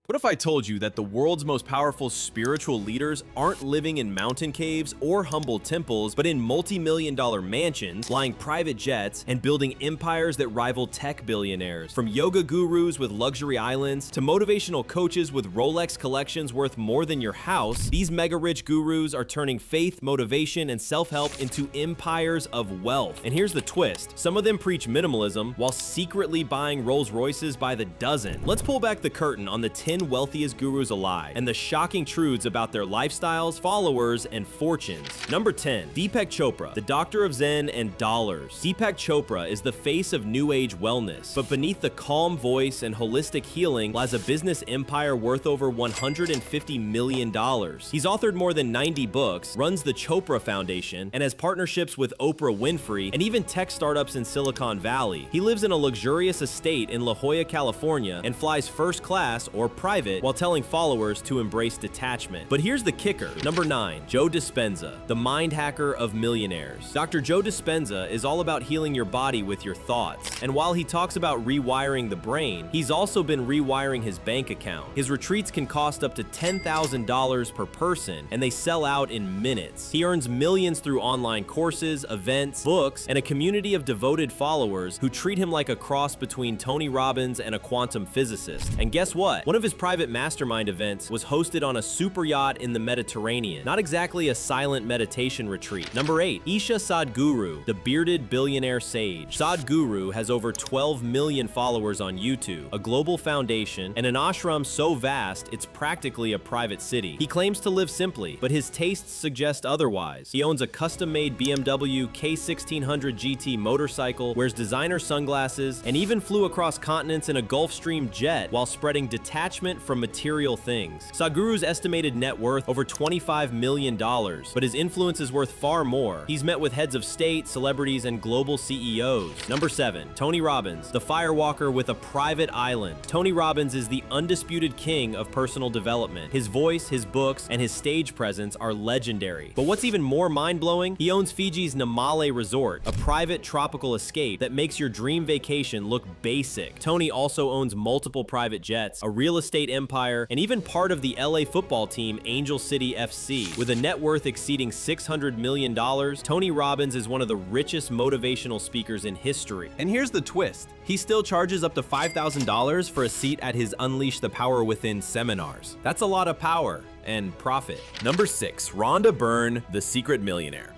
What if I told you that the world's most powerful spiritual leaders aren't living in mountain caves or humble temples, but in multi-million-dollar mansions, flying private jets, and building empires that rival tech billionaires? From yoga gurus with luxury islands to motivational coaches with Rolex collections worth more than your house, these mega-rich gurus are turning faith, motivation, and self-help into empires of wealth. And here's the twist. Some of them preach minimalism while secretly buying Rolls Royces by the dozen. Let's pull back the curtain on the 10 wealthiest gurus alive and the shocking truths about their lifestyles, followers, and fortunes. Number 10. Deepak Chopra, the doctor of Zen and dollars. Deepak Chopra is the face of New Age wellness, but beneath the calm voice and holistic healing lies a business empire worth over $150 million. He's authored more than 90 books, runs the Chopra Foundation, and has partnerships with Oprah Winfrey and even tech startups in Silicon Valley. He lives in a luxurious estate in La Jolla, California, and flies first class or private while telling followers to embrace detachment. But here's the kicker. Number 9. Joe Dispenza, the mind hacker of millionaires. Dr. Joe Dispenza is all about healing your body with your thoughts. And while he talks about rewiring the brain, he's also been rewiring his bank account. His retreats can cost up to $10,000 per person, and they sell out in minutes. He earns millions through online courses, events, books, and a community of devoted followers who treat him like a cross between Tony Robbins and a quantum physicist. And guess what? One of his private mastermind events was hosted on a super yacht in the Mediterranean. Not exactly a silent meditation retreat. Number 8. Isha Sadhguru, the bearded billionaire sage. Sadhguru has over 12 million followers on YouTube, a global foundation, and an ashram so vast it's practically a private city. He claims to live simply, but his tastes suggest otherwise. He owns a custom-made BMW K1600 GT motorcycle, wears designer sunglasses, and even flew across continents in a Gulfstream jet while spreading detachment from material things. Sadhguru's estimated net worth over $25 million, but his influence is worth far more. He's met with heads of state, celebrities, and global CEOs. Number 7. Tony Robbins, the firewalker with a private island. Tony Robbins is the undisputed king of personal development. His voice, his books, and his stage presence are legendary. But what's even more mind-blowing? He owns Fiji's Namale Resort, a private tropical escape that makes your dream vacation look basic. Tony also owns multiple private jets, a real estate empire, and even part of the LA football team Angel City FC. With a net worth exceeding $600 million, Tony Robbins is one of the richest motivational speakers in history. And here's the twist. He still charges up to $5,000 for a seat at his Unleash the Power Within seminars. That's a lot of power and profit. Number 6. Rhonda Byrne, the secret millionaire.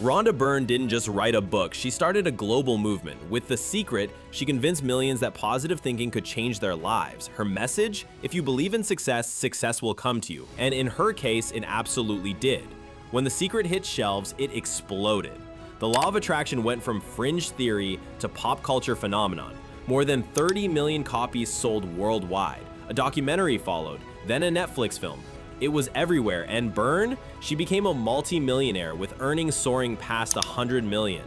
Rhonda Byrne didn't just write a book, she started a global movement. With The Secret, she convinced millions that positive thinking could change their lives. Her message? If you believe in success, success will come to you. And in her case, it absolutely did. When The Secret hit shelves, it exploded. The law of attraction went from fringe theory to pop culture phenomenon. More than 30 million copies sold worldwide. A documentary followed, then a Netflix film. It was everywhere, and Byrne, she became a multi-millionaire with earnings soaring past $100 million.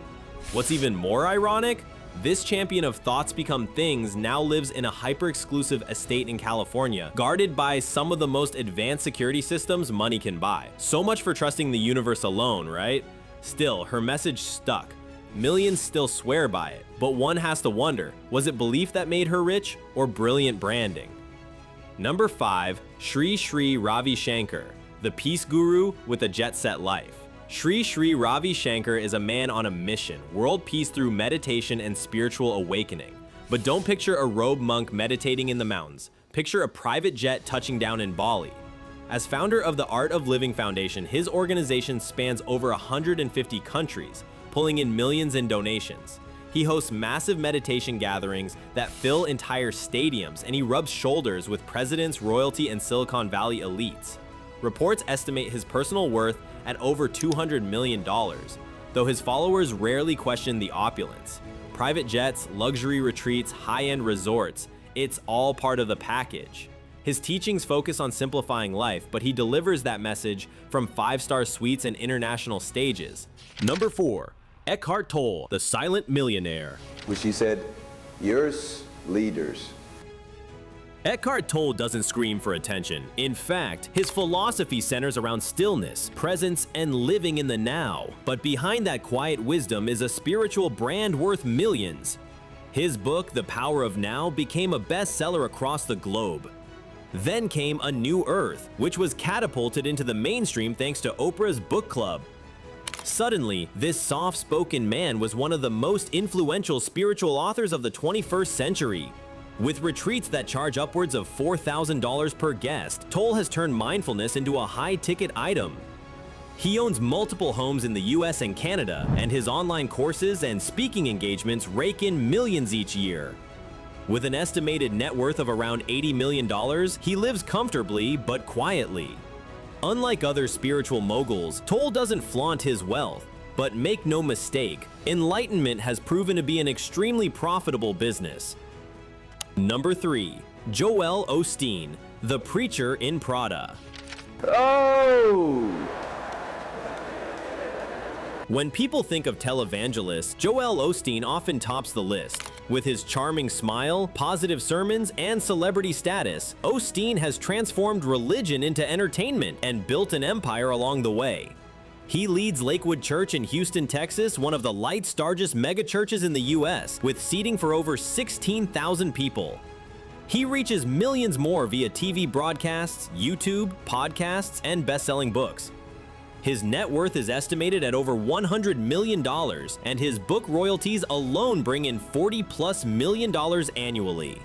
What's even more ironic? This champion of thoughts become things now lives in a hyper-exclusive estate in California, guarded by some of the most advanced security systems money can buy. So much for trusting the universe alone, right? Still, her message stuck. Millions still swear by it, but one has to wonder, was it belief that made her rich or brilliant branding? Number 5. Sri Ravi Shankar, the peace guru with a jet-set life. Sri Ravi Shankar is a man on a mission, world peace through meditation and spiritual awakening. But don't picture a robed monk meditating in the mountains. Picture a private jet touching down in Bali. As founder of the Art of Living Foundation, his organization spans over 150 countries, pulling in millions in donations. He hosts massive meditation gatherings that fill entire stadiums, and he rubs shoulders with presidents, royalty, and Silicon Valley elites. Reports estimate his personal worth at over $200 million, though his followers rarely question the opulence. Private jets, luxury retreats, high-end resorts, it's all part of the package. His teachings focus on simplifying life, but he delivers that message from 5-star suites and international stages. Number 4. Eckhart Tolle, the silent millionaire. Which he said, yours leaders. Eckhart Tolle doesn't scream for attention. In fact, his philosophy centers around stillness, presence, and living in the now. But behind that quiet wisdom is a spiritual brand worth millions. His book, The Power of Now, became a bestseller across the globe. Then came A New Earth, which was catapulted into the mainstream thanks to Oprah's book club. Suddenly, this soft-spoken man was one of the most influential spiritual authors of the 21st century. With retreats that charge upwards of $4,000 per guest, Toll has turned mindfulness into a high-ticket item. He owns multiple homes in the US and Canada, and his online courses and speaking engagements rake in millions each year. With an estimated net worth of around $80 million, he lives comfortably but quietly. Unlike other spiritual moguls, Toll doesn't flaunt his wealth. But make no mistake, enlightenment has proven to be an extremely profitable business. Number 3. Joel Osteen, the preacher in Prada. Oh! When people think of televangelists, Joel Osteen often tops the list. With his charming smile, positive sermons, and celebrity status, Osteen has transformed religion into entertainment and built an empire along the way. He leads Lakewood Church in Houston, Texas, one of the largest megachurches in the US, with seating for over 16,000 people. He reaches millions more via TV broadcasts, YouTube, podcasts, and best-selling books. His net worth is estimated at over $100 million, and his book royalties alone bring in $40+ million annually.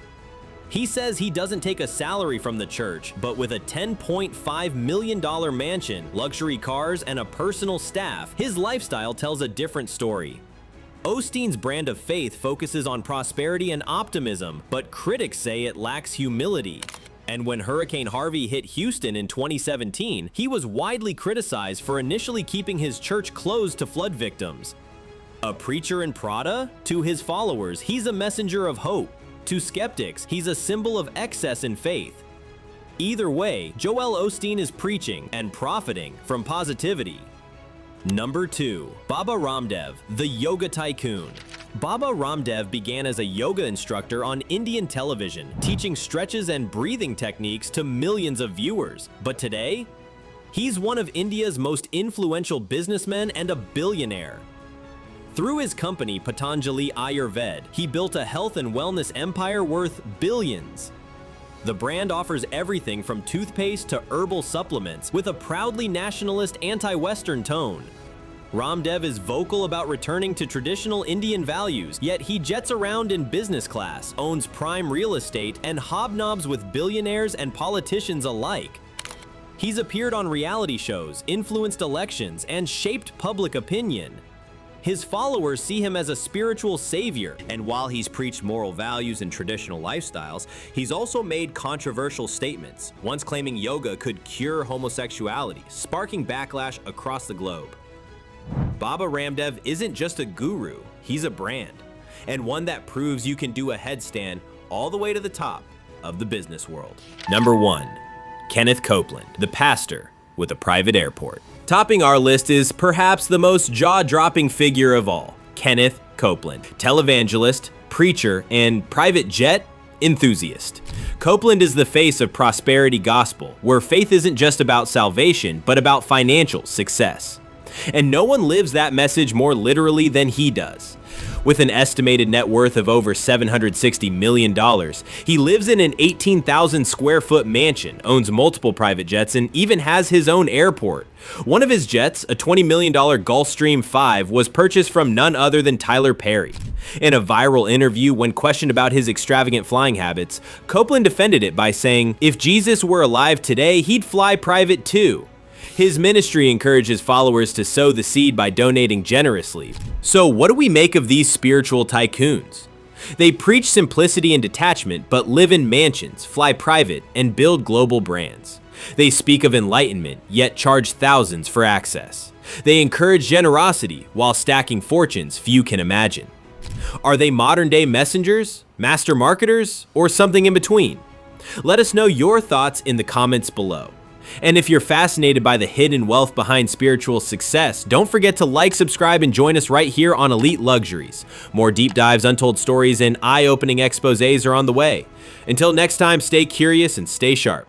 He says he doesn't take a salary from the church, but with a $10.5 million mansion, luxury cars, and a personal staff, his lifestyle tells a different story. Osteen's brand of faith focuses on prosperity and optimism, but critics say it lacks humility. And when Hurricane Harvey hit Houston in 2017, he was widely criticized for initially keeping his church closed to flood victims. A preacher in Prada? To his followers, he's a messenger of hope. To skeptics, he's a symbol of excess in faith. Either way, Joel Osteen is preaching and profiting from positivity. Number 2. Baba Ramdev, the yoga tycoon. Baba Ramdev began as a yoga instructor on Indian television, teaching stretches and breathing techniques to millions of viewers. But today, he's one of India's most influential businessmen and a billionaire. Through his company, Patanjali Ayurved, he built a health and wellness empire worth billions. The brand offers everything from toothpaste to herbal supplements with a proudly nationalist anti-Western tone. Ramdev is vocal about returning to traditional Indian values, yet he jets around in business class, owns prime real estate, and hobnobs with billionaires and politicians alike. He's appeared on reality shows, influenced elections, and shaped public opinion. His followers see him as a spiritual savior, and while he's preached moral values and traditional lifestyles, he's also made controversial statements, once claiming yoga could cure homosexuality, sparking backlash across the globe. Baba Ramdev isn't just a guru, he's a brand, and one that proves you can do a headstand all the way to the top of the business world. Number 1. Kenneth Copeland, the pastor with a private airport. Topping our list is perhaps the most jaw-dropping figure of all, Kenneth Copeland, televangelist, preacher, and private jet enthusiast. Copeland is the face of prosperity gospel, where faith isn't just about salvation, but about financial success. And no one lives that message more literally than he does. With an estimated net worth of over $760 million, he lives in an 18,000 square foot mansion, owns multiple private jets, and even has his own airport. One of his jets, a $20 million Gulfstream 5, was purchased from none other than Tyler Perry. In a viral interview, when questioned about his extravagant flying habits, Copeland defended it by saying, "If Jesus were alive today, he'd fly private too." His ministry encourages followers to sow the seed by donating generously. So what do we make of these spiritual tycoons? They preach simplicity and detachment, but live in mansions, fly private, and build global brands. They speak of enlightenment, yet charge thousands for access. They encourage generosity while stacking fortunes few can imagine. Are they modern-day messengers, master marketers, or something in between? Let us know your thoughts in the comments below. And if you're fascinated by the hidden wealth behind spiritual success, don't forget to like, subscribe, and join us right here on Elite Luxuries. More deep dives, untold stories, and eye-opening exposés are on the way. Until next time, stay curious and stay sharp.